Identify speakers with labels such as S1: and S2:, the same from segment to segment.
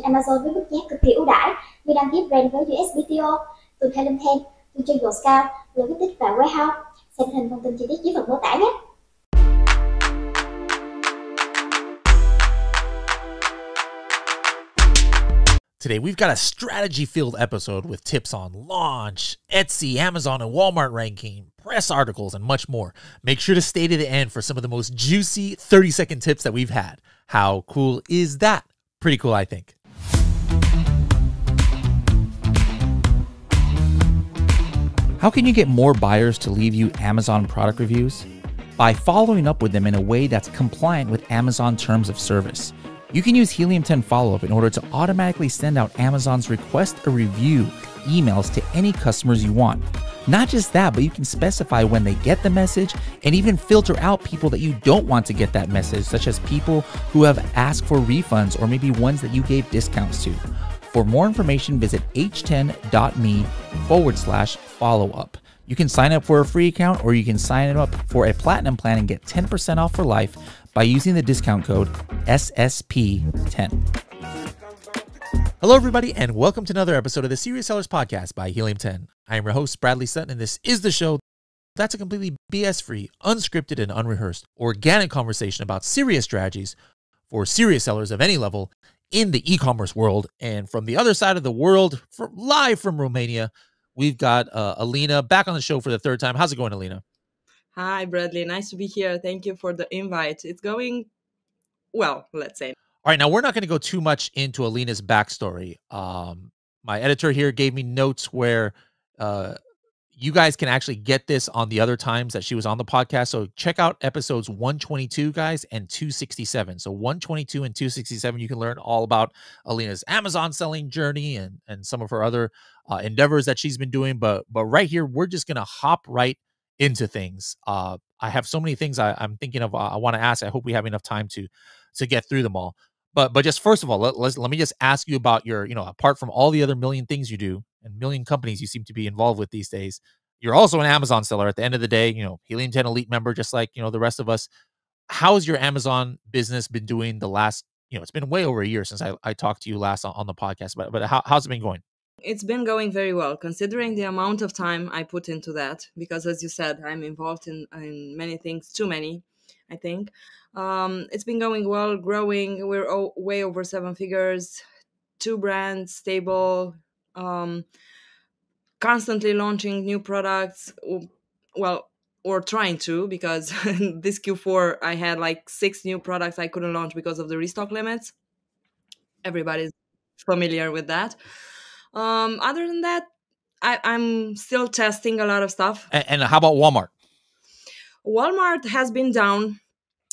S1: Amazon với mức giá cực kỳ ưu đãi như đăng ký brand với USBTO, từ Helium 10, từ Trên Scout, Logistics và Warehouse. Xem hình thông tin chi tiết dưới phần mô tả nhé.
S2: Today, we've got a strategy-filled episode with tips on launch, Etsy, Amazon, and Walmart ranking, press articles, and much more. Make sure to stay to the end for some of the most juicy 30-second tips that we've had. How cool is that? Pretty cool, I think. How can you get more buyers to leave you Amazon product reviews? By following up with them in a way that's compliant with Amazon terms of service. You can use Helium 10 follow-up in order to automatically send out Amazon's request a review emails to any customers you want. Not just that, but you can specify when they get the message and even filter out people that you don't want to get that message, such as people who have asked for refunds or maybe ones that you gave discounts to. For more information, visit h10.me/follow-up. You can sign up for a free account or you can sign up for a platinum plan and get 10% off for life by using the discount code SSP10. Hello, everybody, and welcome to another episode of the Serious Sellers Podcast by Helium 10. I am your host, Bradley Sutton, and this is the show that's a completely BS-free, unscripted, and unrehearsed organic conversation about serious strategies for serious sellers of any level in the e-commerce world. And from the other side of the world, live from Romania, we've got Alina back on the show for the third time. How's it going, Alina?
S3: Hi, Bradley. Nice to be here. Thank you for the invite. It's going well, let's say.
S2: All right, now we're not going to go too much into Alina's backstory. My editor here gave me notes where you guys can actually get this on the other times that she was on the podcast. So check out episodes 122, guys, and 267. So 122 and 267, you can learn all about Alina's Amazon selling journey and some of her other endeavors that she's been doing. But right here, we're just going to hop right into things. I have so many things I'm thinking of. I want to ask. I hope we have enough time to get through them all. But just first of all, let me just ask you about your, apart from all the other million things you do and million companies you seem to be involved with these days, you're also an Amazon seller. At the end of the day, Helium 10 Elite member, just like the rest of us. How's your Amazon business been doing the last? It's been way over a year since I talked to you last on the podcast. But how's it been going?
S3: It's been going very well, considering the amount of time I put into that, because as you said, I'm involved in many things, too many, I think. It's been going well, growing. We're way over 7 figures, 2 brands, stable, constantly launching new products. Well, or trying to, because this Q4, I had like 6 new products I couldn't launch because of the restock limits. Everybody's familiar with that. Other than that, I'm still testing a lot of stuff.
S2: And how about Walmart?
S3: Walmart has been down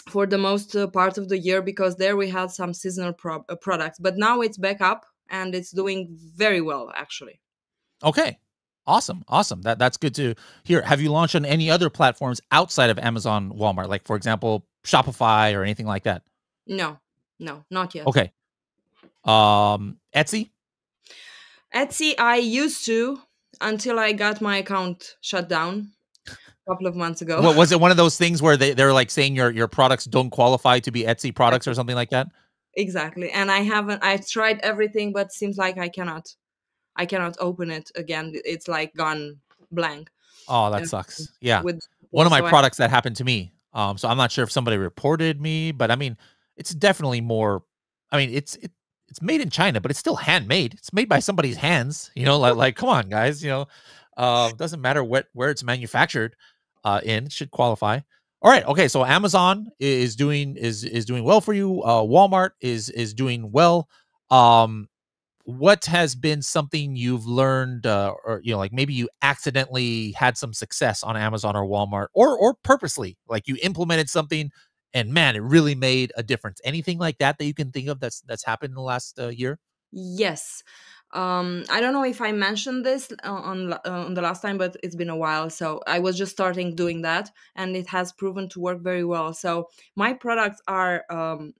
S3: for the most part of the year because there we had some seasonal products. But now it's back up and it's doing very well, actually.
S2: Okay. Awesome. That's good to hear. Have you launched on any other platforms outside of Amazon, Walmart? Like, for example, Shopify or anything like that?
S3: No, not yet.
S2: Okay. Etsy?
S3: Etsy, I used to until I got my account shut down a couple of months ago.
S2: What was it? One of those things where they're like saying your products don't qualify to be Etsy products or something like that?
S3: Exactly. And I tried everything, but seems like I cannot open it again. It's like gone blank.
S2: Oh, that sucks. Yeah. One of my products that happened to me. So I'm not sure if somebody reported me, but I mean, it's definitely more, I mean, it's made in China, but it's still handmade. It's made by somebody's hands, like come on, guys, doesn't matter where it's manufactured in, it should qualify. All right. Okay. So Amazon is doing well for you. Walmart is doing well. What has been something you've learned, or like maybe you accidentally had some success on Amazon or Walmart, or purposely, like you implemented something and man, it really made a difference? Anything like that you can think of that's happened in the last year?
S3: Yes. I don't know if I mentioned this on the last time, but it's been a while. So I was just starting doing that, and it has proven to work very well. So my products are on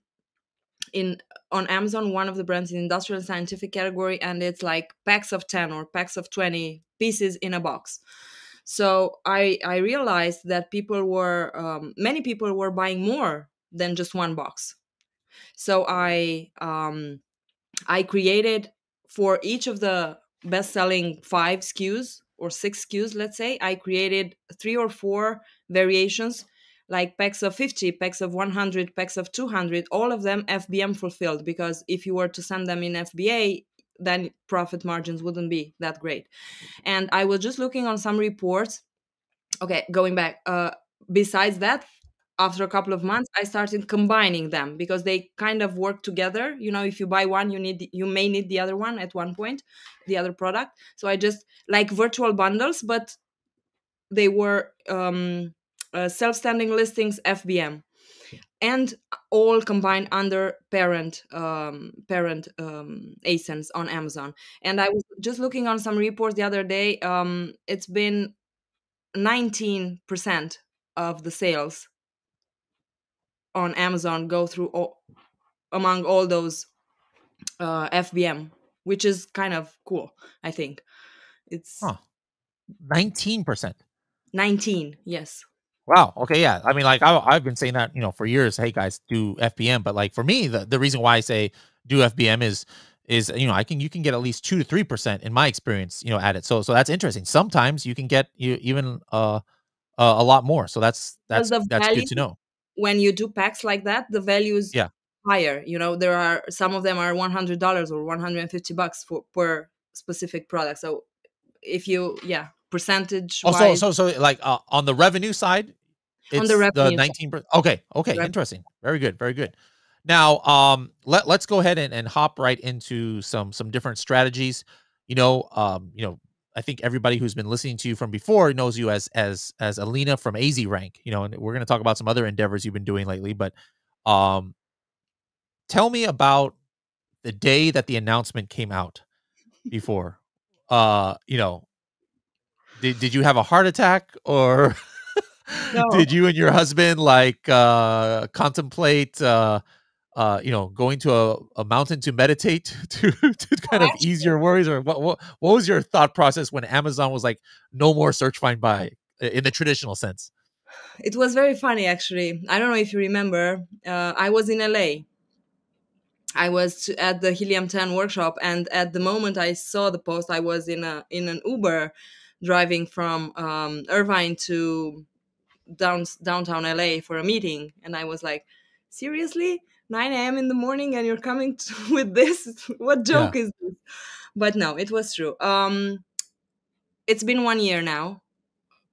S3: Amazon, one of the brands in industrial and scientific category, and it's like packs of 10 or packs of 20 pieces in a box. So I realized that many people were buying more than just one box. So I I created for each of the best-selling 5 SKUs or 6 SKUs, let's say, I created 3 or 4 variations, like packs of 50, packs of 100, packs of 200, all of them FBM fulfilled, because if you were to send them in FBA, then profit margins wouldn't be that great. And I was just looking on some reports. Okay, going back. Besides that, after a couple of months, I started combining them because they kind of work together. If you buy one, you may need the other one at one point, the other product. So I just like virtual bundles, but they were self-standing listings, FBM, and all combined under parent ASINs on Amazon. And I was just looking on some reports the other day. It's been 19% of the sales on Amazon go through among all those FBM, which is kind of cool. I think it's
S2: 19%.
S3: 19, yes.
S2: Wow. Okay. Yeah. I mean, like I've been saying that, for years. Hey guys, do FBM. But like for me, the reason why I say do FBM is you can get at least 2 to 3% in my experience, at it. So that's interesting. Sometimes you can get even a lot more. So that's
S3: The value,
S2: good to know.
S3: when you do packs like that, the value is higher. There are some of them are $100 or $150 per specific product. So if you percentage wise,
S2: so like on the revenue side, it's
S3: on the revenue
S2: 19%. Okay. Interesting. Very good. Very good. Now, let's go ahead and hop right into some different strategies. I think everybody who's been listening to you from before knows you as Alina from AZ Rank. And we're going to talk about some other endeavors you've been doing lately. But tell me about the day that the announcement came out. Before, did you have a heart attack, or
S3: No.
S2: did you and your husband contemplate going to a mountain to meditate to kind of ease your worries? Or what was your thought process when Amazon was like, no more search, find, buy in the traditional sense?
S3: It was very funny, actually. I don't know if you remember. I was in LA. I was at the Helium 10 workshop, and at the moment I saw the post, I was in an Uber driving from Irvine to downtown LA for a meeting, and I was like, seriously, 9 a.m. in the morning, and you're coming with this? What joke is this? But no, it was true. It's been 1 year now,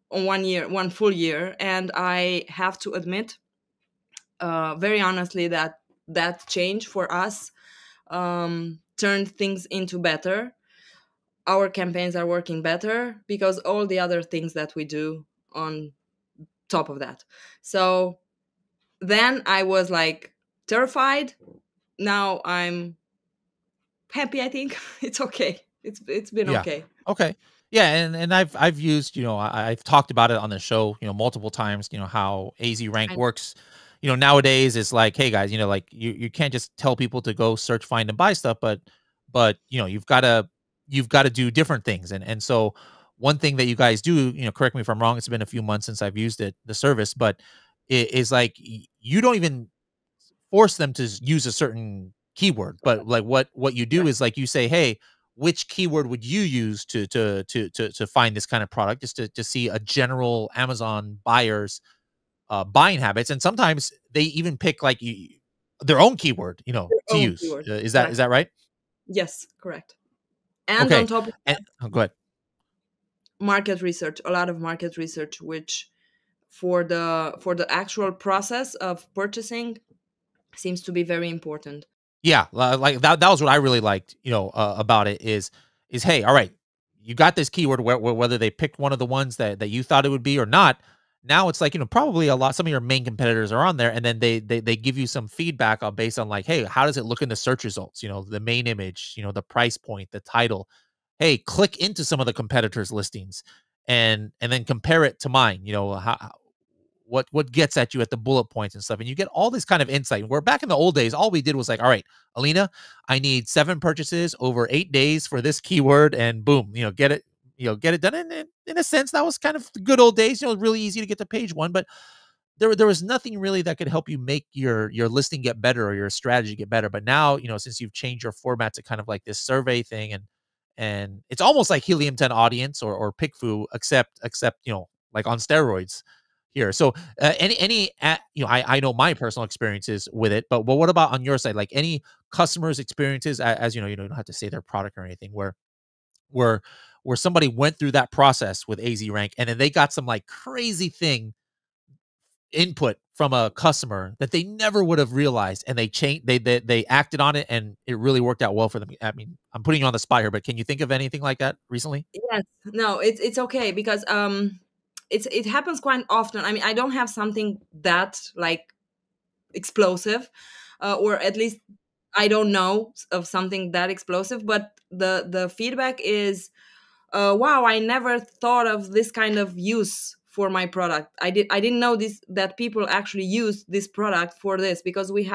S3: 1 full year, and I have to admit, very honestly, that change for us turned things into better. Our campaigns are working better because all the other things that we do on top of that. So then I was like terrified. Now I'm happy. I think it's okay. It's been okay.
S2: Okay. Yeah, and I've used, I've talked about it on the show, multiple times, how AZ Rank works. Nowadays it's like, hey guys, like you can't just tell people to go search, find, and buy stuff, but you've got to do different things. And so one thing that you guys do, correct me if I'm wrong, it's been a few months since I've used the service, but it is like you don't even force them to use a certain keyword, but like what you do is like you say, hey, which keyword would you use to find this kind of product, just to see a general Amazon buyer's buying habits. And sometimes they even pick like their own keyword, to use.
S3: Keyword.
S2: Is that right?
S3: Yes, correct. And
S2: okay.
S3: On top of that,
S2: go ahead.
S3: Market research, a lot of market research, which for the actual process of purchasing seems to be very important.
S2: Yeah, like that was what I really liked, about it is hey, all right, you got this keyword, whether they picked one of the ones that you thought it would be or not. Now it's like, probably some of your main competitors are on there, and then they give you some feedback based on like, hey, how does it look in the search results? The main image, the price point, the title. Hey, click into some of the competitors' listings and then compare it to mine. What gets at you at the bullet points and stuff, and you get all this kind of insight. Where back in the old days, all we did was like, all right, Alina, I need 7 purchases over 8 days for this keyword, and boom, get it done. And in a sense, that was kind of the good old days. Really easy to get to page 1, but there was nothing really that could help you make your listing get better or your strategy get better. But now, since you've changed your format to kind of like this survey thing, and it's almost like Helium 10 audience or PickFu, except like on steroids here. So I know my personal experiences with it, but what about on your side? Like any customers' experiences, as you don't have to say their product or anything, where somebody went through that process with AZ Rank and then they got some like crazy thing input from a customer that they never would have realized, and they changed, they acted on it, and it really worked out well for them. I mean, I'm putting you on the spot here, but can you think of anything like that recently?
S3: Yes, no, it's okay because it happens quite often. I mean, I don't have something that like explosive, or at least I don't know of something that explosive. But the feedback is, wow, I never thought of this kind of use for my product. I didn't know that people actually use this product for this, because we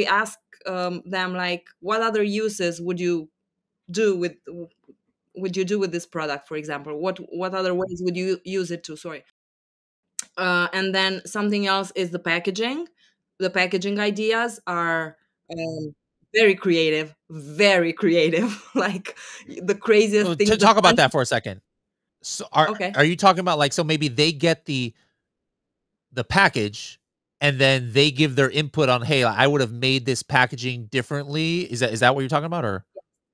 S3: ask them like, what other uses would you do with this product, for example? What other ways would you use it to? Sorry. And then something else is the packaging. The packaging ideas are very creative, very creative. Like the craziest
S2: To
S3: things.
S2: talk about that for a second. So
S3: Okay.
S2: are you talking about like, so maybe they get the package and then they give their input on, hey, I would have made this packaging differently. Is that what you're talking about? Or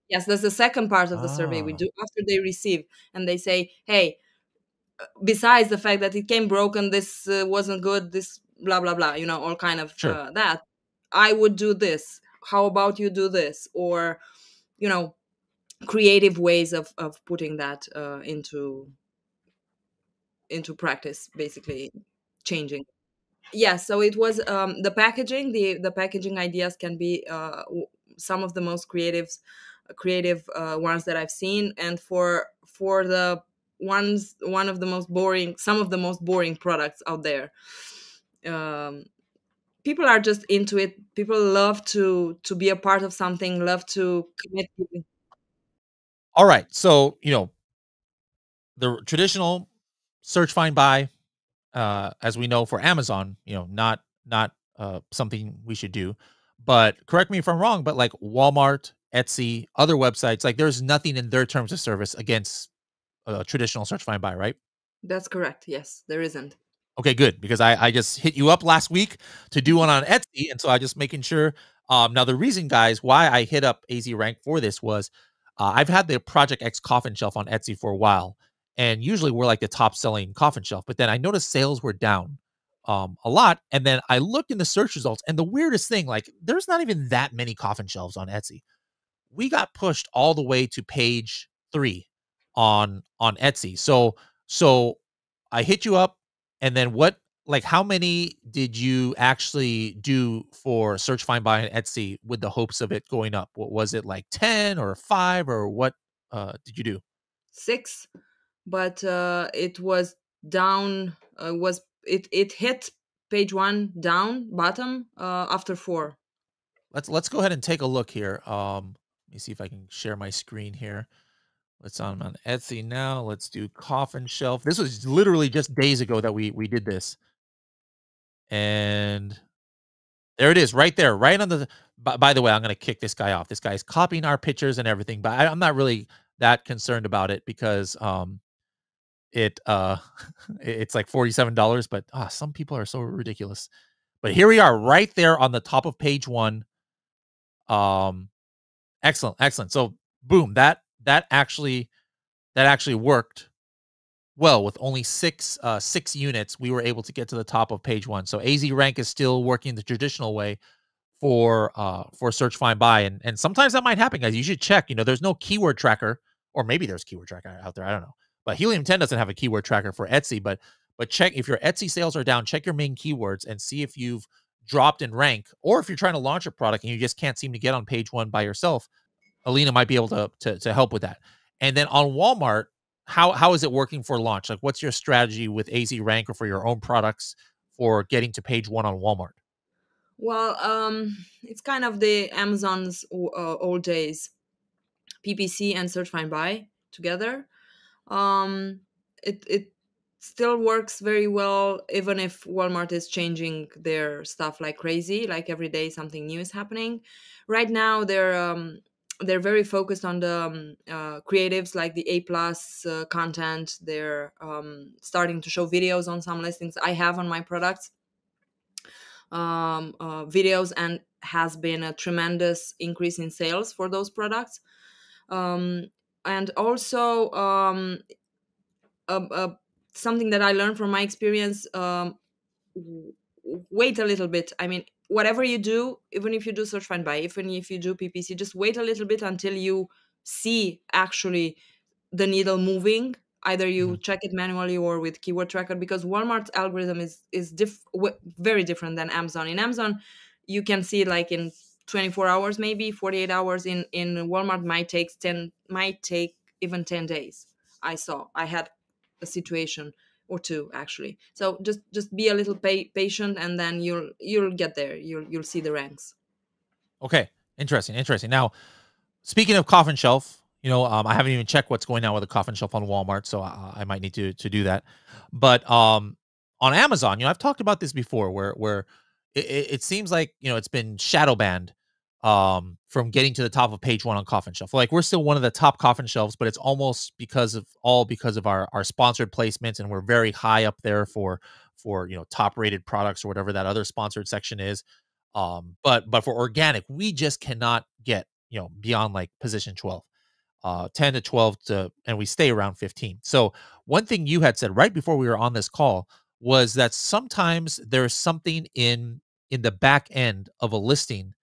S3: Yes, that's the second part of the survey we
S2: ah,
S3: do after they receive, and they say, hey, besides the fact that it came broken, this wasn't good, this blah blah blah, all kind of
S2: sure.
S3: that I would do this, how about you do this? Or creative ways of putting that into practice, basically changing. Yeah, so it was the packaging. The packaging ideas can be some of the most creative ones that I've seen, and for the one of the most boring, some of the most boring products out there. Um, People are just into it. People love to be a part of something. Love to commit.
S2: All right. So, the traditional search, find, buy, as we know for Amazon, not something we should do. But correct me if I'm wrong, but like Walmart, Etsy, other websites, like there's nothing in their terms of service against traditional search, find, buy, right?
S3: That's correct. Yes, there isn't.
S2: Okay, good, because I just hit you up last week to do one on Etsy, and so I just making sure. Now the reason, guys, why I hit up AZ Rank for this was I've had the Project X coffin shelf on Etsy for a while, and usually we're like the top selling coffin shelf. But then I noticed sales were down a lot, and then I looked in the search results, and the weirdest thing, like there's not even that many coffin shelves on Etsy. We got pushed all the way to page 3 on Etsy. So I hit you up, and then how many did you actually do for search, find, buy on Etsy with the hopes of it going up? What was it, like 10 or 5, or what did you do?
S3: 6, but it was down. It hit page 1 down bottom after 4.
S2: Let's go ahead and take a look here. Let me see if I can share my screen here. Let's on Etsy now. Let's do coffin shelf. This was literally just days ago that we did this. And there it is, right there, right on the. By the way, I'm going to kick this guy off. This guy's copying our pictures and everything, but I'm not really that concerned about it because it it's like $47, but some people are so ridiculous. But here we are, right there on the top of page 1. Excellent. So boom, that actually worked well. With only 6 units, we were able to get to the top of page 1. So AZ Rank is still working the traditional way for search, find, buy, and sometimes that might happen, guys. You should check. There's no keyword tracker, or maybe there's keyword tracker out there. I don't know. But Helium 10 doesn't have a keyword tracker for Etsy. But check if your Etsy sales are down. Check your main keywords and see if you've dropped in rank, or if you're trying to launch a product and you just can't seem to get on page 1 by yourself. Alina might be able to help with that. And then on Walmart, how is it working for launch? Like, what's your strategy with AZ Rank or for your own products for getting to page 1 on Walmart?
S3: Well, it's kind of the Amazon's old days, PPC and search, find, buy together. It's still works very well, even if Walmart is changing their stuff like crazy. Like every day something new is happening. Right now they're very focused on the creatives, like the A+ content. They're starting to show videos on some listings I have on my products, videos, and has been a tremendous increase in sales for those products. And also something that I learned from my experience, wait a little bit. I mean, whatever you do, even if you do search, find, buy, even if you do PPC, just wait a little bit until you see actually the needle moving. Either you check it manually or with keyword tracker, because Walmart's algorithm is very different than Amazon. In Amazon, you can see it like in 24 hours, maybe 48 hours. In Walmart might take even 10 days. I had a situation or two, actually. So just be a little patient, and then you'll get there. You'll see the ranks.
S2: Okay, interesting. Now, speaking of coffin shelf, I haven't even checked what's going on with the coffin shelf on Walmart, so I might need to do that. But on Amazon, I've talked about this before, where it seems like it's been shadow banned from getting to the top of page 1 on coffin shelf. Like, we're still one of the top coffin shelves, but it's almost because of our sponsored placements, and we're very high up there for top rated products or whatever that other sponsored section is. But for organic, we just cannot get beyond like position 12, 10 to 12 and we stay around 15. So one thing you had said right before we were on this call was that sometimes there's something in the back end of a listing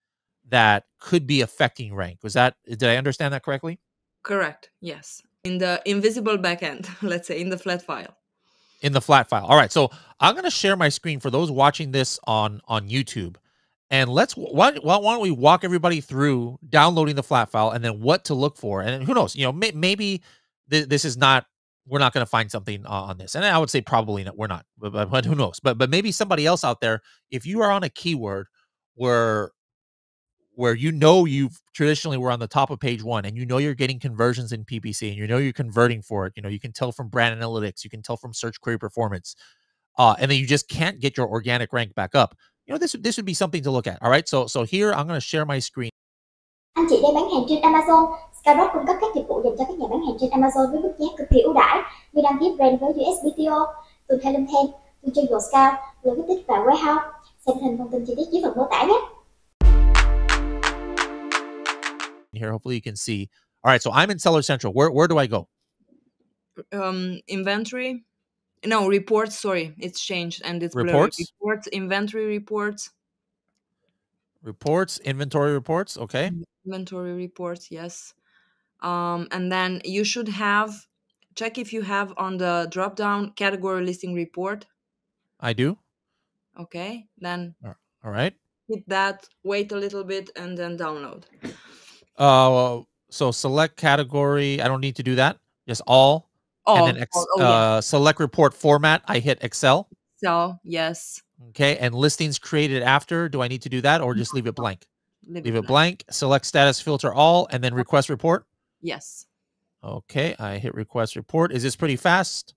S2: that could be affecting rank. Did I understand that correctly?
S3: Correct. Yes. In the invisible backend, let's say, in the flat file.
S2: In the flat file. All right. So I'm going to share my screen for those watching this on YouTube. And why don't we walk everybody through downloading the flat file and then what to look for. And who knows, maybe this is not, we're not going to find something on this. And I would say probably not, we're not, but who knows? But maybe somebody else out there, if you are on a keyword where you've traditionally were on the top of page 1 and you're getting conversions in PPC and you're converting for it, you can tell from brand analytics, you can tell from search query performance, and then you just can't get your organic rank back up. This would be something to look at. All right, so here I'm going to share my screen.
S1: Anh chị đang bán hàng trên Amazon. Scout cung cấp các dịch vụ dành cho các nhà bán hàng trên Amazon với mức giá cực kỳ ưu đãi như đăng ký brand với USBTO, từ PHŊI, từ chơi Scout, logistics và warehouse. Xem hình thông tin chi tiết dưới phần mô tả nhé.
S2: Here, hopefully you can see. All right, so I'm in Seller Central. Where do I go?
S3: Inventory. No, reports. Sorry, it's changed and it's
S2: reports.
S3: Blurry. Reports, inventory reports.
S2: Reports, inventory reports. Okay.
S3: Inventory reports, yes. And then you should check if you have on the drop down category listing report.
S2: I do.
S3: Okay, then.
S2: All right.
S3: Hit that. Wait a little bit and then download.
S2: So select category. I don't need to do that. Just all. And then
S3: yes.
S2: Select report format. I hit Excel.
S3: Excel, yes.
S2: Okay, and listings created after. Do I need to do that or just leave it blank?
S3: Leave it
S2: blank. Select status filter all, and then request report.
S3: Yes.
S2: Okay, I hit request report. Is this pretty fast?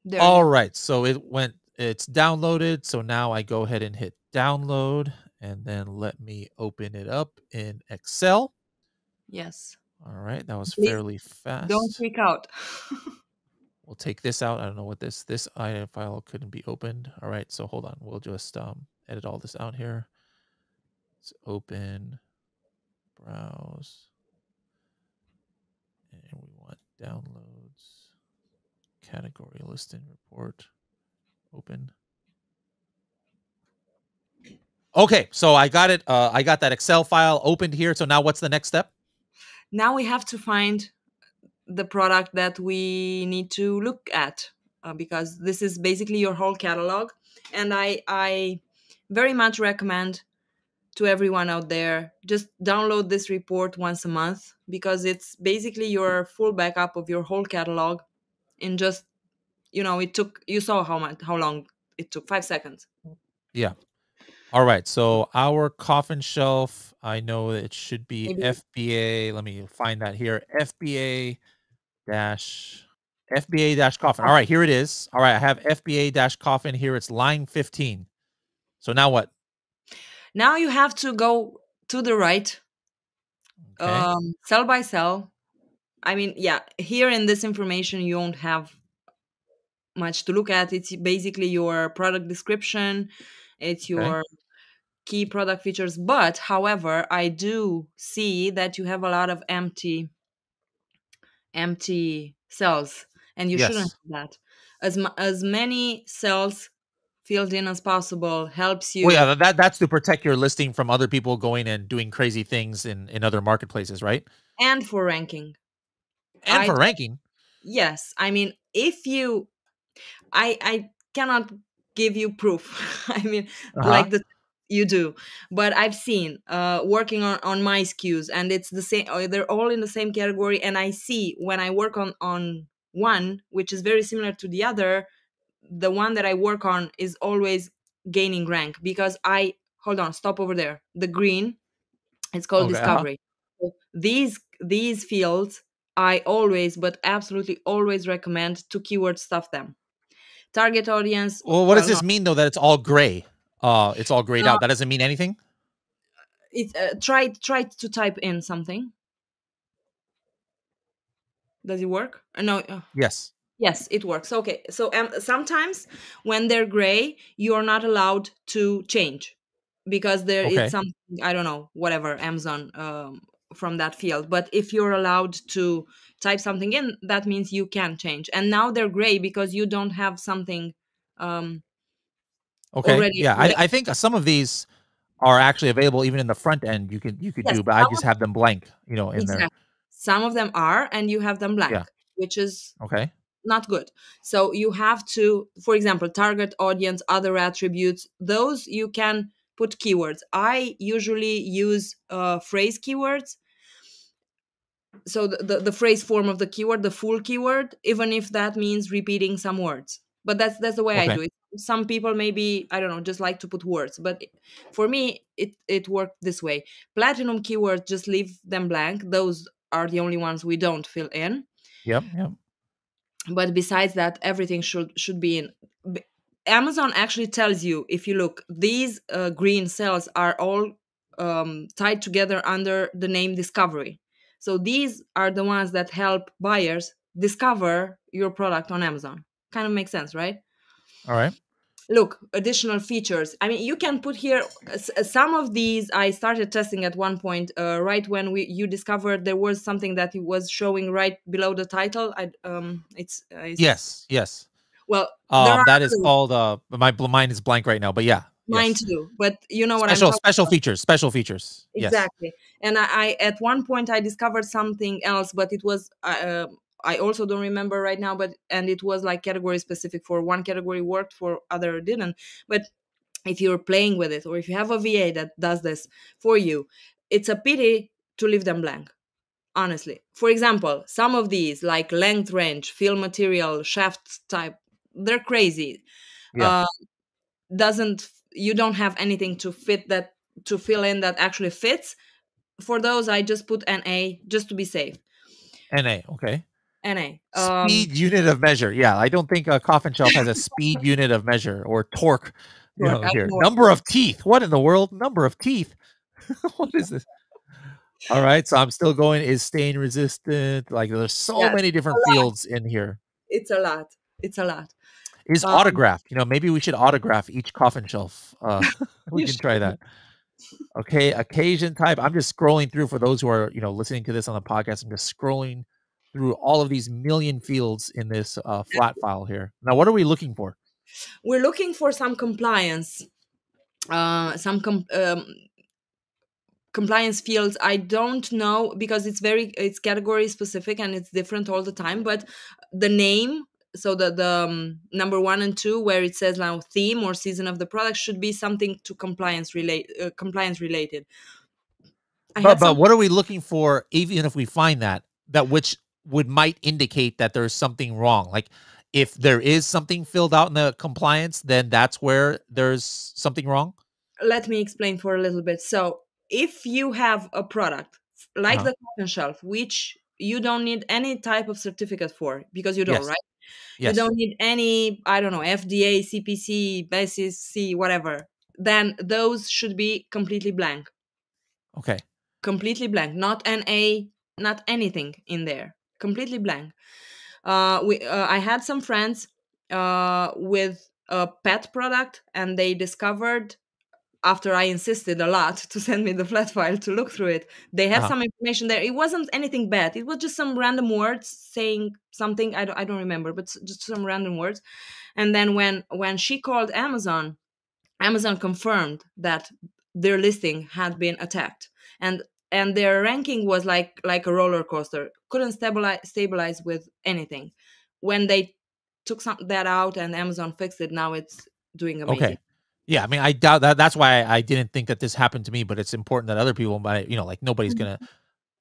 S3: There
S2: all right, so it's downloaded. So now I go ahead and hit download, and then let me open it up in Excel.
S3: Yes.
S2: All right, that was fairly fast.
S3: Don't freak out.
S2: We'll take this out. I don't know what this IDF file couldn't be opened. All right, so hold on. We'll just edit all this out here. Let's open, browse, and we want downloads, category listing report, open. Okay, so I got it. I got that Excel file opened here. So now what's the next step?
S3: Now we have to find the product that we need to look at, because this is basically your whole catalog. And I very much recommend to everyone out there, just download this report once a month, because it's basically your full backup of your whole catalog. In just, you saw how long it took, 5 seconds.
S2: Yeah. All right, so our coffin shelf, I know it should be FBA. Let me find that here. FBA dash FBA-coffin. All right, here it is. All right, I have FBA-coffin here. It's line 15. So now what?
S3: Now you have to go to the right,
S2: Okay.
S3: cell by cell. I mean, yeah, here in this information, you won't have much to look at. It's basically your product description. It's
S2: Okay.
S3: your key product features. But however, I do see that you have a lot of empty cells, and you shouldn't have that. As many cells filled in as possible helps you.
S2: Well, yeah, that's to protect your listing from other people going and doing crazy things in other marketplaces, right?
S3: And for ranking.
S2: And for ranking.
S3: Yes. I mean, if you I cannot give you proof. I mean, like you do, but I've seen working on my SKUs, and it's the same. They're all in the same category, and I see when I work on one which is very similar to the other, the one that I work on is always gaining rank because hold on, stop over there. The green, it's called discovery. So these fields I always, but absolutely always recommend to keyword stuff them. Target audience.
S2: Well, what does this mean though? That it's all gray. It's all grayed out. That doesn't mean anything.
S3: It's try to type in something. Does it work? No.
S2: Yes.
S3: Yes, it works. Okay. So sometimes when they're gray, you are not allowed to change because there is something, I don't know, whatever, Amazon from that field. But if you're allowed to type something in, that means you can change. And now they're gray because you don't have something already.
S2: Yeah, I think some of these are actually available even in the front end. You could do, but I just have them blank, in there.
S3: Some of them are, and you have them blank, which is not good. So you have to, for example, target audience, other attributes, those you can put keywords. I usually use phrase keywords. So the phrase form of the keyword, the full keyword, even if that means repeating some words. But that's the way I do it. Some people maybe, I don't know, just like to put words. But for me, it worked this way. Platinum keywords, just leave them blank. Those are the only ones we don't fill in.
S2: Yep.
S3: But besides that, everything should be in. Amazon actually tells you, if you look, these green cells are all tied together under the name discovery. So these are the ones that help buyers discover your product on Amazon. Kind of makes sense, right?
S2: All right.
S3: Look, additional features. I mean, you can put here some of these. I started testing at one point, right when you discovered there was something that it was showing right below the title. It's
S2: yes.
S3: Well,
S2: that is called. My mind is blank right now, but yeah.
S3: Mine too, but you know what
S2: special features. Special features.
S3: Exactly. Yes. And I at one point I discovered something else, but it was I also don't remember right now. And it was like category specific. For one category worked, for other didn't. But if you're playing with it, or if you have a VA that does this for you, it's a pity to leave them blank. Honestly, for example, some of these like length range, fill material, shaft type, they're crazy.
S2: Yeah.
S3: You don't have anything to fill in that actually fits. For those, I just put NA just to be safe.
S2: NA, okay.
S3: NA.
S2: Speed unit of measure. Yeah, I don't think a coffin shelf has a speed unit of measure or torque. Here. Number of teeth. What in the world? Number of teeth. What is this? All right, so I'm still going. Is stain resistant? Like there's so many different fields in here.
S3: It's a lot.
S2: Is autographed. Maybe we should autograph each coffin shelf. We can try that. Okay, occasion type. I'm just scrolling through for those who are, listening to this on the podcast. I'm just scrolling through all of these million fields in this flat file here. Now, what are we looking for?
S3: We're looking for some compliance. Compliance fields. I don't know because it's category specific and it's different all the time. But the name. So the number 1 and 2, where it says now theme or season of the product, should be something to compliance related.
S2: But what are we looking for? Even if we find that which might indicate that there's something wrong. Like if there is something filled out in the compliance, then that's where there's something wrong.
S3: Let me explain for a little bit. So if you have a product like the coffin shelf, which you don't need any type of certificate for, because you don't,
S2: Yes.
S3: right?
S2: Yes.
S3: You don't need any, I don't know, FDA, CPC, BSC, whatever. Then those should be completely blank.
S2: Okay.
S3: Completely blank. Not NA, not anything in there. Completely blank. I had some friends with a pet product, and they discovered, after I insisted a lot to send me the flat file to look through it, they had
S2: Uh-huh.
S3: some information there. It wasn't anything bad. It was just some random words saying something. I don't remember, but just some random words. And then when she called Amazon, Amazon confirmed that their listing had been attacked, and their ranking was like a roller coaster. Couldn't stabilize with anything. When they took that out and Amazon fixed it, now it's doing amazing.
S2: Okay. Yeah, I mean, I doubt that. That's why I didn't think that this happened to me. But it's important that other people might, like nobody's gonna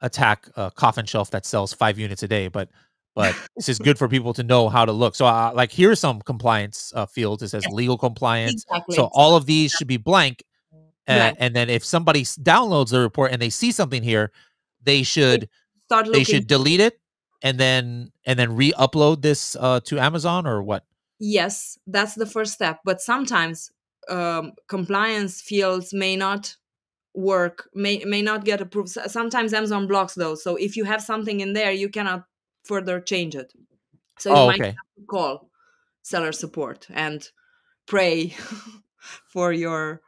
S2: attack a coffin shelf that sells 5 units a day. But this is good for people to know how to look. So, like, here's some compliance fields. It says
S3: Yes,
S2: legal compliance. So
S3: exactly.
S2: all of these should be blank.
S3: Blank.
S2: And then if somebody downloads the report and they see something here, they should
S3: Start looking.
S2: delete it and then re-upload this to Amazon, or what?
S3: Yes, that's the first step. But sometimes compliance fields may not work, may not get approved. Sometimes Amazon blocks those. So if you have something in there, you cannot further change it. So you might have to call seller support and pray for your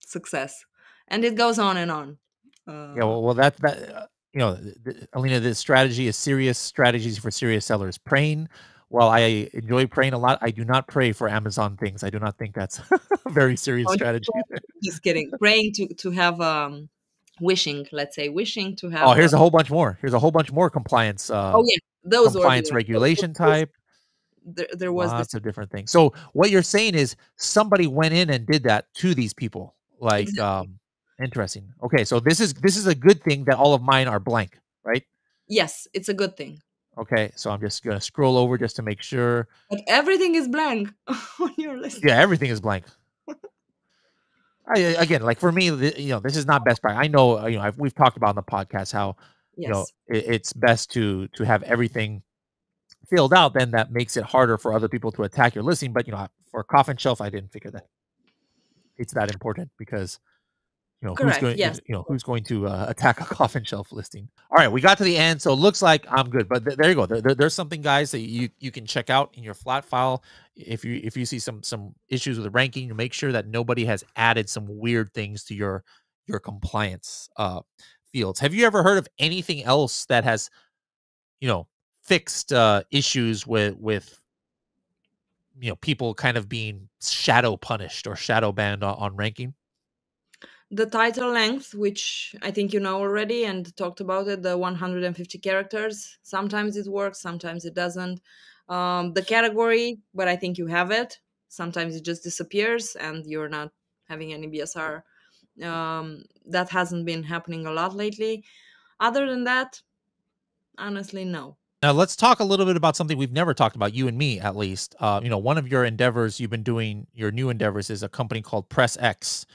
S3: success. And it goes on and on.
S2: Yeah, well, that Alina, this strategy is serious strategies for serious sellers. Praying, while I enjoy praying a lot, I do not pray for Amazon things. I do not think that's a very serious strategy.
S3: Just kidding. Praying to have wishing, let's say, wishing to have.
S2: Oh, here's a whole bunch more. Here's a whole bunch more compliance.
S3: Oh yeah, those
S2: compliance
S3: were
S2: regulation type.
S3: There was
S2: lots of different things. So what you're saying is somebody went in and did that to these people. Like,
S3: exactly.
S2: Interesting. Okay, so this is a good thing that all of mine are blank, right?
S3: Yes, it's a good thing.
S2: Okay, so I'm just gonna scroll over just to make sure.
S3: But everything is blank on your list.
S2: Yeah, everything is blank. Again, like for me, this is not best practice. I know, we've talked about on the podcast how,
S3: Yes.
S2: it's best to have everything filled out. Then that makes it harder for other people to attack your listing. But for a coffin shelf, I didn't figure that it's that important because
S3: Correct. Yes.
S2: who's going to attack a coffin shelf listing. All right, we got to the end, so it looks like I'm good. But there you go. There's something, guys, that you can check out in your flat file. If you see some issues with the ranking, you make sure that nobody has added some weird things to your compliance fields. Have you ever heard of anything else that has fixed issues with people kind of being shadow punished or shadow banned on ranking?
S3: The title length, which I think you know already and talked about it, the 150 characters. Sometimes it works, sometimes it doesn't. The category, but I think you have it. Sometimes it just disappears and you're not having any BSR. That hasn't been happening a lot lately. Other than that, honestly, no.
S2: Now let's talk a little bit about something we've never talked about, you and me at least. One of your endeavors you've been doing, your new endeavors, is a company called Press X.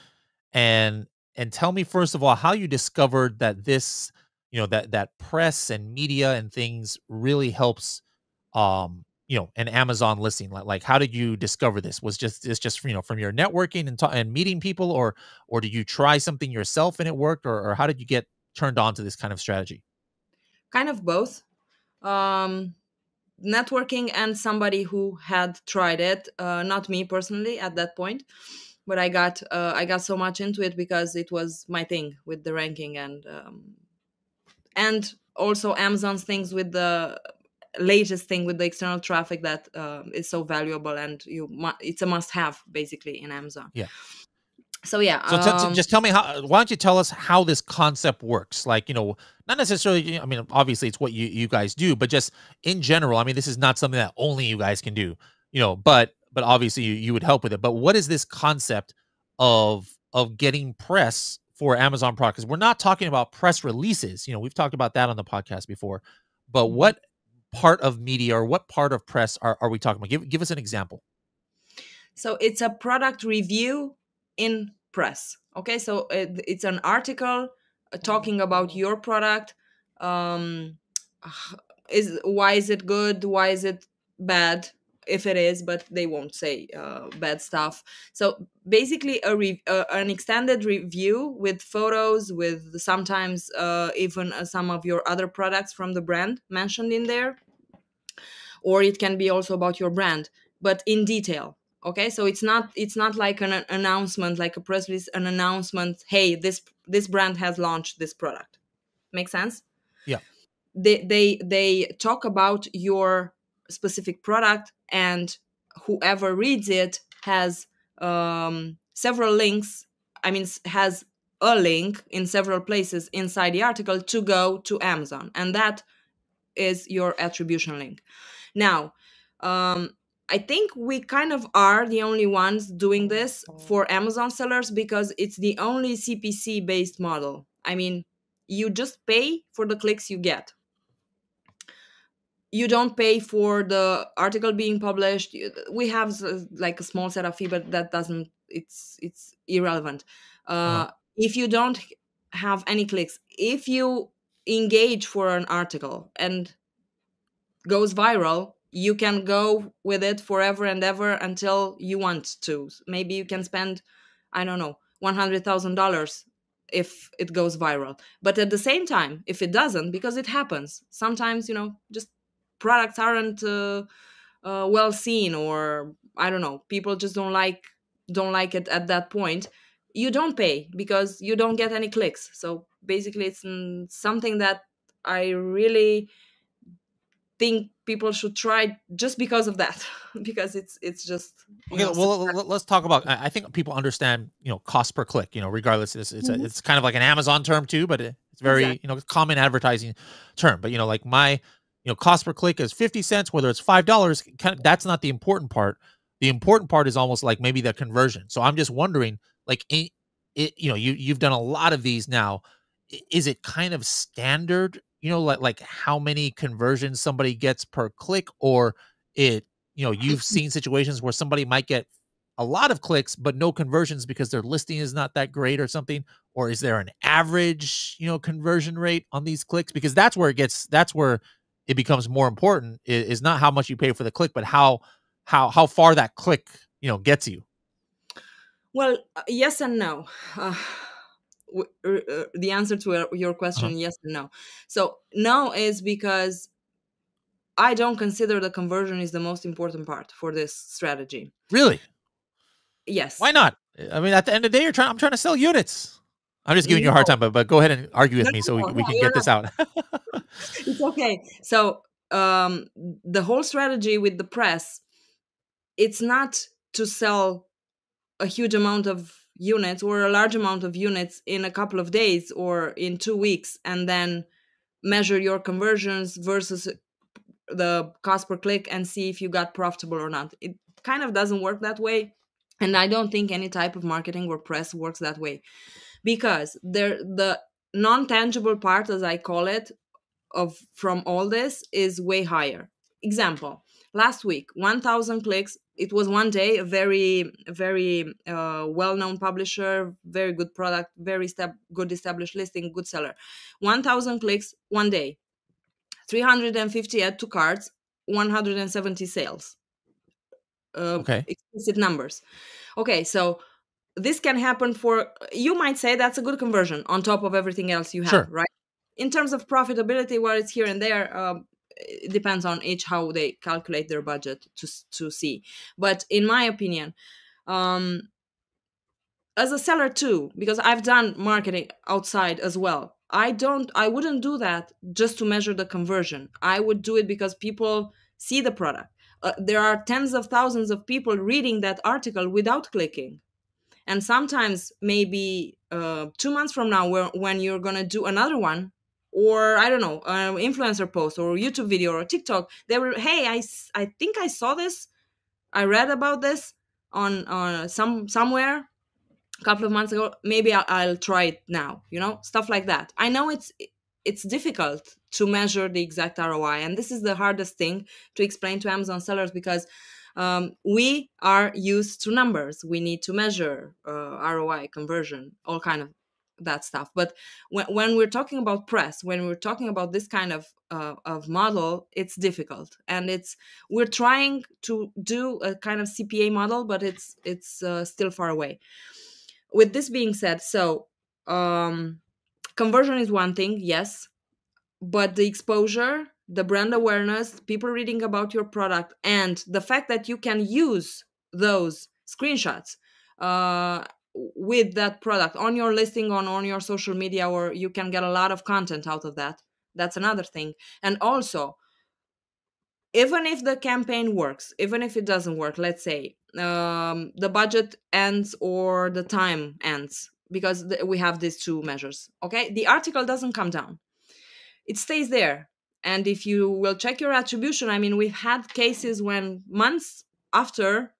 S2: And tell me, first of all, how you discovered that this, that press and media and things really helps, an Amazon listing. Like, how did you discover this? Was this just from your networking and meeting people, or did you try something yourself and it worked, or how did you get turned on to this kind of strategy?
S3: Kind of both. Networking and somebody who had tried it, not me personally at that point. But I got so much into it because it was my thing with the ranking and also Amazon's things with the latest thing with the external traffic that is so valuable, and it's a must-have basically in Amazon.
S2: Yeah.
S3: So yeah.
S2: So just tell me why don't you tell us how this concept works? Like, not necessarily, I mean, obviously it's what you guys do, but just in general, I mean, this is not something that only you guys can do, but obviously you would help with it. But what is this concept of getting press for Amazon products? Because we're not talking about press releases. We've talked about that on the podcast before, but what part of media or what part of press are we talking about? Give us an example.
S3: So it's a product review in press. Okay, so it's an article talking about your product why is it good, why is it bad, if it is, but they won't say bad stuff. So basically an extended review with photos, with sometimes even some of your other products from the brand mentioned in there, or it can be also about your brand, but in detail. Okay, so it's not like an announcement, like a press release, an announcement, hey, this brand has launched this product. Make sense?
S2: Yeah.
S3: They talk about your specific product, and whoever reads it has several links. I mean, has a link in several places inside the article to go to Amazon, and that is your attribution link. Now, I think we kind of are the only ones doing this for Amazon sellers, because it's the only CPC based model. I mean, you just pay for the clicks you get. You don't pay for the article being published. We have like a small setup fee, but that doesn't, it's irrelevant. If you don't have any clicks, if you engage for an article and goes viral, you can go with it forever and ever until you want to. Maybe you can spend, I don't know, $100,000 if it goes viral. But at the same time, if it doesn't, because it happens sometimes, just products aren't well seen, or I don't know, people just don't like it at that point, you don't pay because you don't get any clicks. So basically it's something that I really think people should try, just because of that. Because it's just
S2: okay. Well, let's talk about. I think people understand, cost per click. Regardless, it's kind of like an Amazon term too, but it's very
S3: Exactly.
S2: common advertising term. But like my cost per click is 50 cents, whether it's $5. That's not the important part. The important part is almost like maybe the conversion. So I'm just wondering, like, you've done a lot of these now. Is it kind of standard? Like how many conversions somebody gets per click, or you've seen situations where somebody might get a lot of clicks but no conversions because their listing is not that great or something? Or is there an average conversion rate on these clicks? Because that's where it becomes more important, is not how much you pay for the click, but how far that click gets you.
S3: Well, yes and no. The answer to your question, yes and no. So no is because I don't consider the conversion is the most important part for this strategy.
S2: Really?
S3: Yes.
S2: Why not? I mean, at the end of the day, I'm trying to sell units. I'm just giving you a hard time, but go ahead and argue with me so we can get this out.
S3: It's okay. So the whole strategy with the press, it's not to sell a huge amount of units or a large amount of units in a couple of days or in 2 weeks, and then measure your conversions versus the cost per click and see if you got profitable or not. It kind of doesn't work that way. And I don't think any type of marketing or press works that way, because the non-tangible part, as I call it, from all this is way higher. Example, last week, 1,000 clicks. It was one day, a very, very well-known publisher, very good product, very good established listing, good seller. 1,000 clicks one day, 350 add to carts, 170 sales.
S2: Okay.
S3: Explicit numbers. Okay, so this can happen you might say that's a good conversion on top of everything else you have,
S2: sure,
S3: right? In terms of profitability, well, it's here and there. It depends on each how they calculate their budget to see. But in my opinion, as a seller too, because I've done marketing outside as well, I wouldn't do that just to measure the conversion. I would do it because people see the product. There are tens of thousands of people reading that article without clicking. And sometimes maybe 2 months from now, when you're going to do another one, or I don't know, influencer post or YouTube video or TikTok, they were, hey, I think I saw this. I read about this on somewhere a couple of months ago. Maybe I'll try it now, stuff like that. I know it's difficult to measure the exact ROI. And this is the hardest thing to explain to Amazon sellers, because we are used to numbers. We need to measure ROI, conversion, all kind of. that stuff. But when we're talking about press, when we're talking about this kind of model, it's difficult, and we're trying to do a kind of CPA model, but it's still far away. With this being said, so conversion is one thing, yes, but the exposure, the brand awareness, people reading about your product, and the fact that you can use those screenshots with that product on your listing, on your social media, or you can get a lot of content out of that. That's another thing. And also, even if the campaign works, even if it doesn't work, let's say the budget ends or the time ends, because we have these two measures, okay? The article doesn't come down. It stays there. And if you will check your attribution, I mean, we've had cases when months after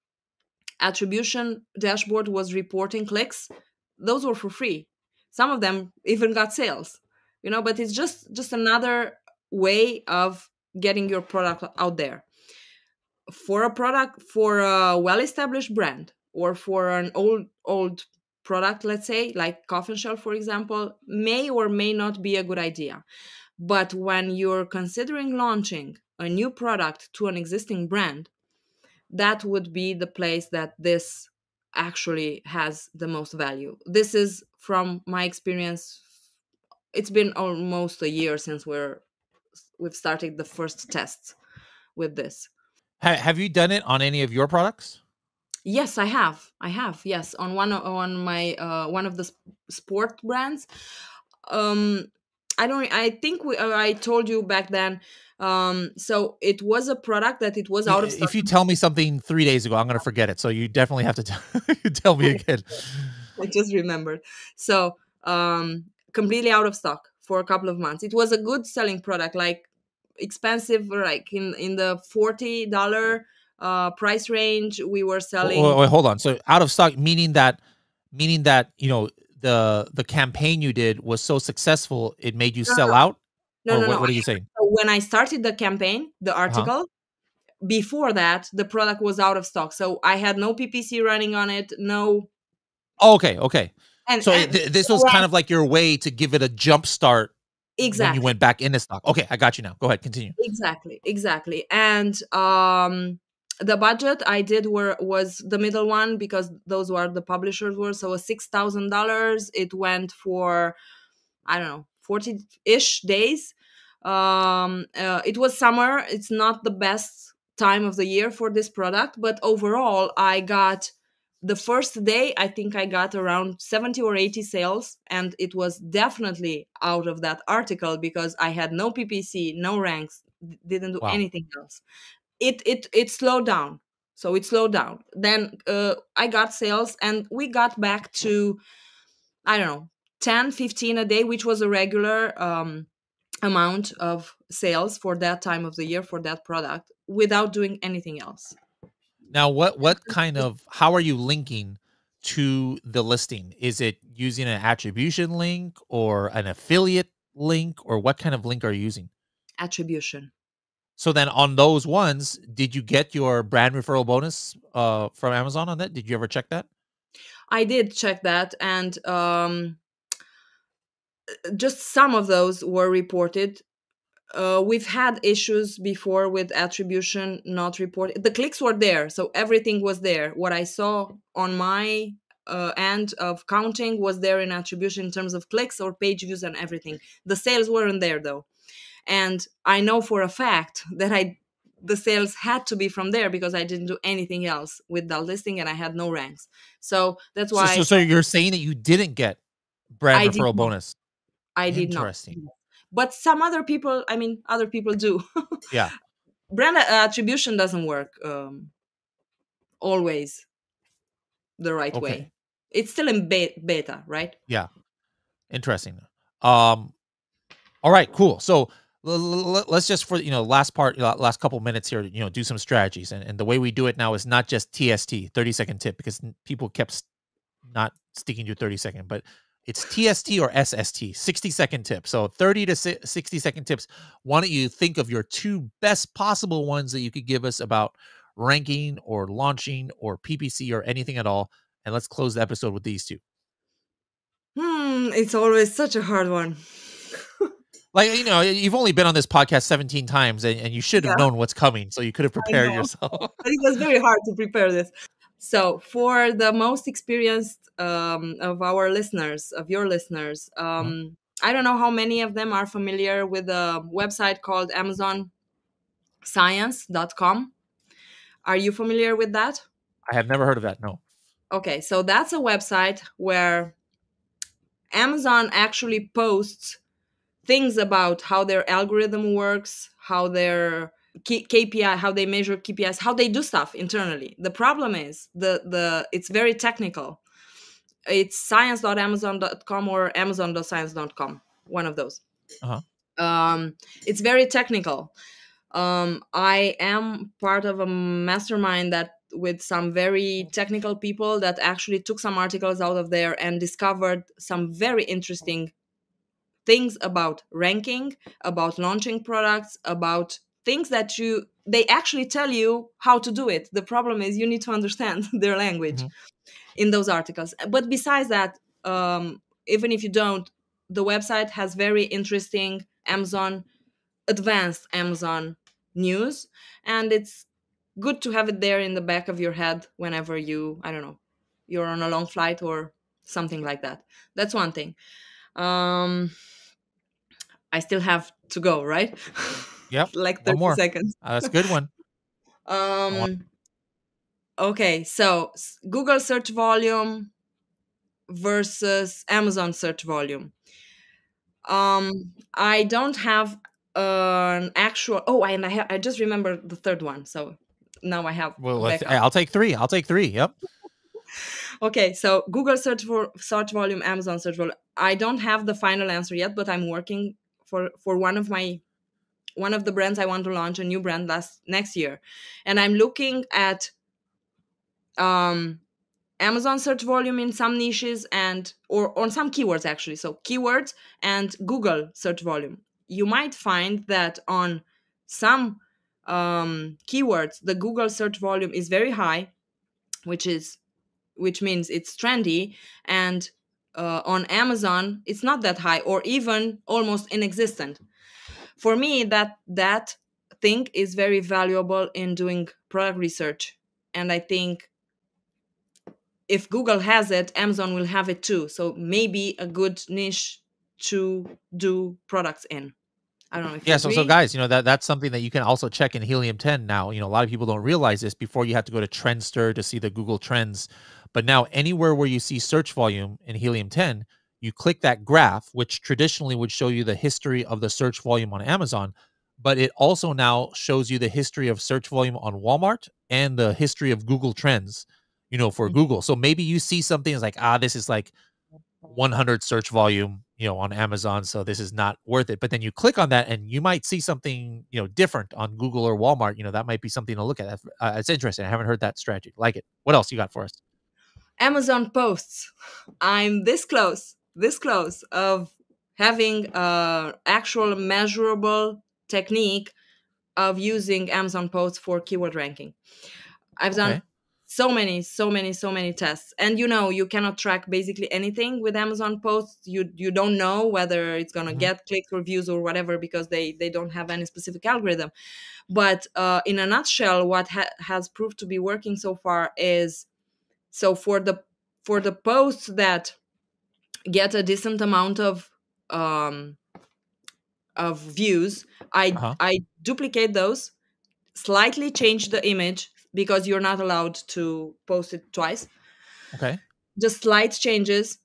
S3: attribution dashboard was reporting clicks, those were for free. Some of them even got sales, but it's just another way of getting your product out there. For a well-established brand, or for an old product, let's say, like Coffin Shelf, for example, may or may not be a good idea. But when you're considering launching a new product to an existing brand, that would be the place that this actually has the most value. This is from my experience. It's been almost a year since we've started the first tests with this.
S2: Have you done it on any of your products?
S3: Yes, I have. Yes, on one of the sport brands. I think I told you back then. So it was a product that it was out of stock.
S2: If you tell me something 3 days ago, I'm going to forget it. So you definitely have to tell me again.
S3: I just remembered. So completely out of stock for a couple of months. It was a good selling product, like expensive, like in the $40 price range. We were selling.
S2: Wait, hold on. So out of stock, meaning that the campaign you did was so successful, it made you sell out?
S3: No.
S2: What are you saying?
S3: So when I started the campaign, the article, before that, the product was out of stock. So I had no PPC running on it. No.
S2: Oh, okay. And, so this was
S3: so
S2: kind of like your way to give it a jump start.
S3: Exactly.
S2: When you went back into stock. Okay, I got you now. Go ahead, continue.
S3: Exactly. And the budget I did was the middle one, because those were the publishers were. So $6,000. It went for, I don't know, 40-ish days. It was summer. It's not the best time of the year for this product, but overall, I got the first day, I think I got around 70 or 80 sales, and it was definitely out of that article because I had no PPC, no ranks, didn't do anything else. It slowed down. So it slowed down. Then I got sales, and we got back to, I don't know, 10, 15 a day, which was a regular amount of sales for that time of the year for that product, without doing anything else.
S2: Now, how are you linking to the listing? Is it using an attribution link or an affiliate link, or what kind of link are you using?
S3: Attribution.
S2: So then on those ones, did you get your brand referral bonus from Amazon on that? Did you ever check that?
S3: I did check that, and just some of those were reported. We've had issues before with attribution not reported. The clicks were there, so everything was there. What I saw on my end of counting was there in attribution in terms of clicks or page views and everything. The sales weren't there, though. And I know for a fact that the sales had to be from there, because I didn't do anything else with that listing, and I had no ranks. So that's why.
S2: So you're saying that you didn't get brand referral bonus?
S3: I did not. Interesting. But some other people do.
S2: Yeah.
S3: Brand attribution doesn't work always the right way. It's still in beta, right?
S2: Yeah. Interesting. All right, cool. So let's just, for last couple minutes here, do some strategies. And the way we do it now is not just TST, 30-second tip, because people kept not sticking to 30-second, but it's TST or SST, 60-second tip. So 30 to 60-second tips. Why don't you think of your two best possible ones that you could give us about ranking or launching or PPC or anything at all? And let's close the episode with these two.
S3: It's always such a hard one.
S2: Like, you know, you've only been on this podcast 17 times and you should have known what's coming. So you could have prepared yourself.
S3: But it was very hard to prepare this. So for the most experienced of our listeners, of your listeners, I don't know how many of them are familiar with a website called AmazonScience.com. Are you familiar with that?
S2: I have never heard of that. No.
S3: Okay, so that's a website where Amazon actually posts things about how their algorithm works, how their KPI, how they measure KPIs, how they do stuff internally. The problem is it's very technical. It's science.amazon.com or amazon.science.com, one of those. It's very technical. I am part of a mastermind that with some very technical people that actually took some articles out of there and discovered some very interesting things about ranking, about launching products, about things that they actually tell you how to do it. The problem is you need to understand their language in those articles. But besides that, even if you don't, the website has very interesting advanced Amazon news, and it's good to have it there in the back of your head whenever you're on a long flight or something like that. That's one thing. I still have to go, right?
S2: Yep.
S3: Like 30 seconds.
S2: That's a good one.
S3: Okay, so Google search volume versus Amazon search volume. I don't have an actual. Oh, and I just remembered the third one. So now I have.
S2: Well, I'll take three. Yep.
S3: Okay, so Google search volume, Amazon search volume. I don't have the final answer yet, but I'm working for one of the brands I want to launch, a new brand next year, and I'm looking at Amazon search volume in some niches or on some keywords actually. So keywords and Google search volume. You might find that on some keywords the Google search volume is very high, which means it's trendy, and on Amazon it's not that high or even almost inexistent. For me, that thing is very valuable in doing product research, and I think if Google has it, Amazon will have it too. So maybe a good niche to do products in. I don't know if you agree.
S2: So guys, that's something that you can also check in Helium 10 now. A lot of people don't realize this. Before, you have to go to Trendster to see the Google Trends. But now anywhere where you see search volume in Helium 10, you click that graph, which traditionally would show you the history of the search volume on Amazon. But it also now shows you the history of search volume on Walmart and the history of Google Trends, for Google. So maybe you see something that's like, this is like 100 search volume, on Amazon, so this is not worth it. But then you click on that and you might see something, different on Google or Walmart. That might be something to look at. It's interesting. I haven't heard that strategy. Like it. What else you got for us?
S3: Amazon posts. I'm this close of having actual measurable technique of using Amazon posts for keyword ranking. I've done so many tests, and you cannot track basically anything with Amazon posts. You don't know whether it's gonna get clicks or views or whatever, because they don't have any specific algorithm. But in a nutshell, what has proved to be working so far is, so for the posts that get a decent amount of views, I duplicate those, slightly change the image, because you're not allowed to post it twice.
S2: Okay.
S3: Just slight changes,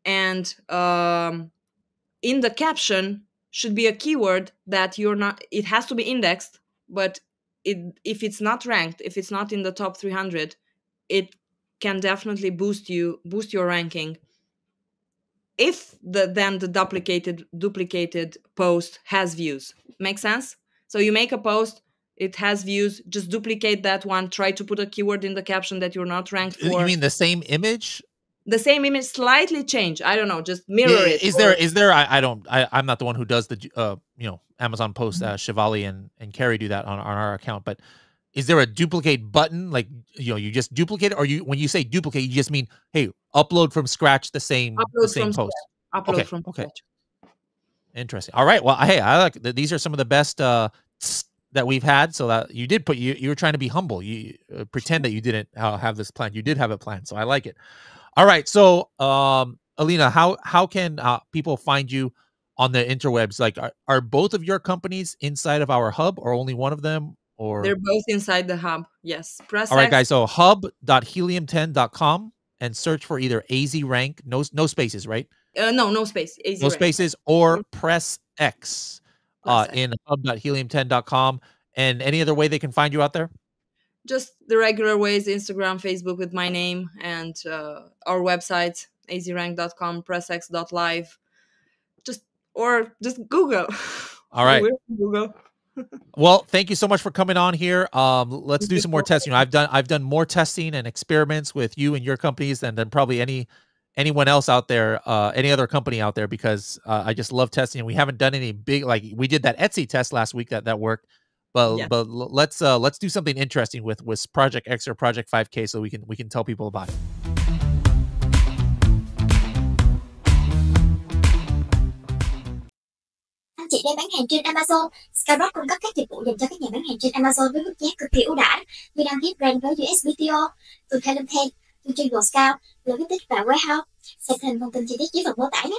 S3: and in the caption should be a keyword that it has to be indexed, but if it's not ranked, if it's not in the top 300, it can definitely boost your ranking if the duplicated post has views. Make sense? So you make a post, it has views, just duplicate that one, try to put a keyword in the caption that you're not ranked for.
S2: You mean the same image?
S3: The same image, slightly change. I don't know, just mirror it.
S2: Is there I'm not the one who does the Amazon post. Shivali and Carrie do that on our account, but is there a duplicate button? Like, you just duplicate it, or when you say duplicate, you just mean, hey, upload from scratch the same post?
S3: upload from scratch.
S2: Interesting. All right. Well, hey, I like these are some of the best that we've had. So that you did put you were trying to be humble. You pretend that you didn't have this plan. You did have it planned. So I like it. All right. So Alina, how can people find you on the interwebs? Like, are both of your companies inside of our hub, or only one of them? Or
S3: they're both inside the hub. Yes. Press
S2: all right,
S3: X.
S2: guys. So hub.helium10.com and search for either AZ Rank, no spaces, right?
S3: No space. AZ
S2: no
S3: Rank.
S2: spaces, or press X in hub.helium10.com. And any other way they can find you out there?
S3: Just the regular ways: Instagram, Facebook with my name, and our website azrank.com, pressx.live. Just Google.
S2: All right.
S3: Google.
S2: Well, thank you so much for coming on here. Let's do some more testing. I've done more testing and experiments with you and your companies than probably anyone else out there, any other company out there, because I just love testing. And we haven't done any big, like we did that Etsy test last week that worked. But let's do something interesting with Project X or Project 5K so we can tell people about it.
S1: Anh chị đang bán hàng trên Amazon. Skyrock cung cấp các dịch vụ dành cho các nhà bán hàng trên Amazon với mức giá cực kỳ ưu đãi như đăng ký brand với USBTO, từ Helen Pen, từ Trên Scout, logistics và warehouse. Xem thêm thông tin chi tiết dưới phần mô tả nhé.